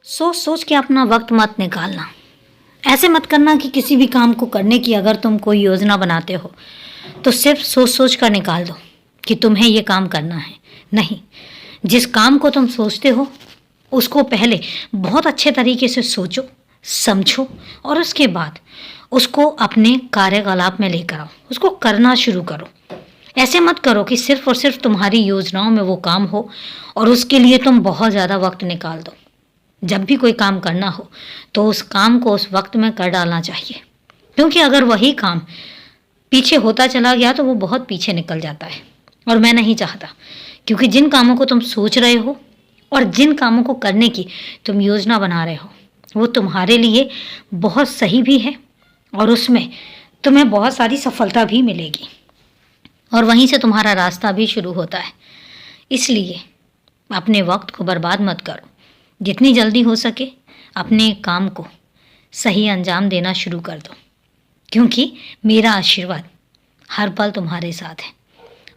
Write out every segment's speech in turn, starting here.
सोच सोच के अपना वक्त मत निकालना। ऐसे मत करना कि किसी भी काम को करने की अगर तुम कोई योजना बनाते हो तो सिर्फ सोच सोच कर निकाल दो कि तुम्हें ये काम करना है। नहीं, जिस काम को तुम सोचते हो उसको पहले बहुत अच्छे तरीके से सोचो, समझो और उसके बाद उसको अपने कार्यकलाप में लेकर आओ, उसको करना शुरू करो। ऐसे मत करो कि सिर्फ और सिर्फ तुम्हारी योजनाओं में वो काम हो और उसके लिए तुम बहुत ज़्यादा वक्त निकाल दो। जब भी कोई काम करना हो तो उस काम को उस वक्त में कर डालना चाहिए, क्योंकि अगर वही काम पीछे होता चला गया तो वो बहुत पीछे निकल जाता है और मैं नहीं चाहता। क्योंकि जिन कामों को तुम सोच रहे हो और जिन कामों को करने की तुम योजना बना रहे हो वो तुम्हारे लिए बहुत सही भी है और उसमें तुम्हें बहुत सारी सफलता भी मिलेगी और वहीं से तुम्हारा रास्ता भी शुरू होता है। इसलिए अपने वक्त को बर्बाद मत करो। जितनी जल्दी हो सके अपने काम को सही अंजाम देना शुरू कर दो, क्योंकि मेरा आशीर्वाद हर पल तुम्हारे साथ है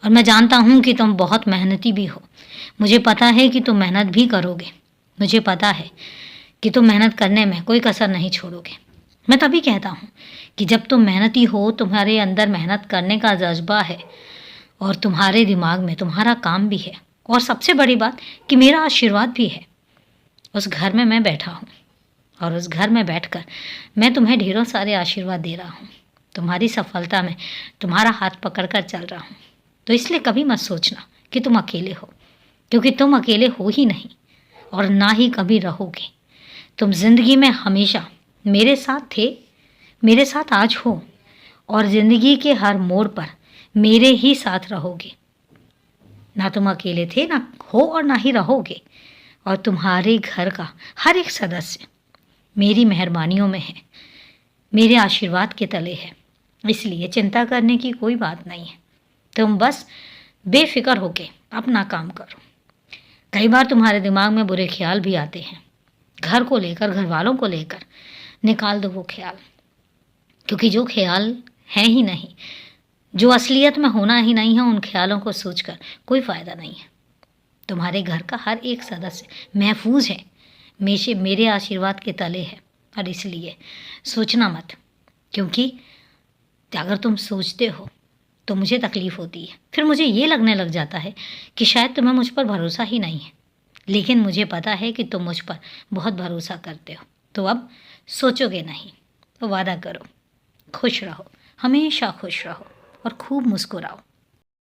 और मैं जानता हूँ कि तुम बहुत मेहनती भी हो। मुझे पता है कि तुम मेहनत भी करोगे। मुझे पता है कि तुम मेहनत करने में कोई कसर नहीं छोड़ोगे। मैं तभी कहता हूँ कि जब तुम मेहनती हो, तुम्हारे अंदर मेहनत करने का जज्बा है और तुम्हारे दिमाग में तुम्हारा काम भी है और सबसे बड़ी बात कि मेरा आशीर्वाद भी है। उस घर में मैं बैठा हूँ और उस घर में बैठकर मैं तुम्हें ढेरों सारे आशीर्वाद दे रहा हूँ। तुम्हारी सफलता में तुम्हारा हाथ पकड़कर चल रहा हूँ। तो इसलिए कभी मत सोचना कि तुम अकेले हो, क्योंकि तुम अकेले हो ही नहीं और ना ही कभी रहोगे। तुम जिंदगी में हमेशा मेरे साथ थे, मेरे साथ आज हो और ज़िंदगी के हर मोड़ पर मेरे ही साथ रहोगे। ना तुम अकेले थे, ना हो और ना ही रहोगे। और तुम्हारे घर का हर एक सदस्य मेरी मेहरबानियों में है, मेरे आशीर्वाद के तले है। इसलिए चिंता करने की कोई बात नहीं है। तुम बस बेफिक्र होके अपना काम करो। कई बार तुम्हारे दिमाग में बुरे ख्याल भी आते हैं, घर को लेकर, घर वालों को लेकर। निकाल दो वो ख्याल, क्योंकि जो ख्याल है ही नहीं, जो असलियत में होना ही नहीं है, उन ख्यालों को सोचकर कोई फ़ायदा नहीं है। तुम्हारे घर का हर एक सदस्य महफूज है, मेरे आशीर्वाद के तले है और इसलिए सोचना मत। क्योंकि अगर तुम सोचते हो तो मुझे तकलीफ़ होती है, फिर मुझे ये लगने लग जाता है कि शायद तुम्हें मुझ पर भरोसा ही नहीं है। लेकिन मुझे पता है कि तुम मुझ पर बहुत भरोसा करते हो, तो अब सोचोगे नहीं। तो वादा करो, खुश रहो, हमेशा खुश रहो और खूब मुस्कुराओ।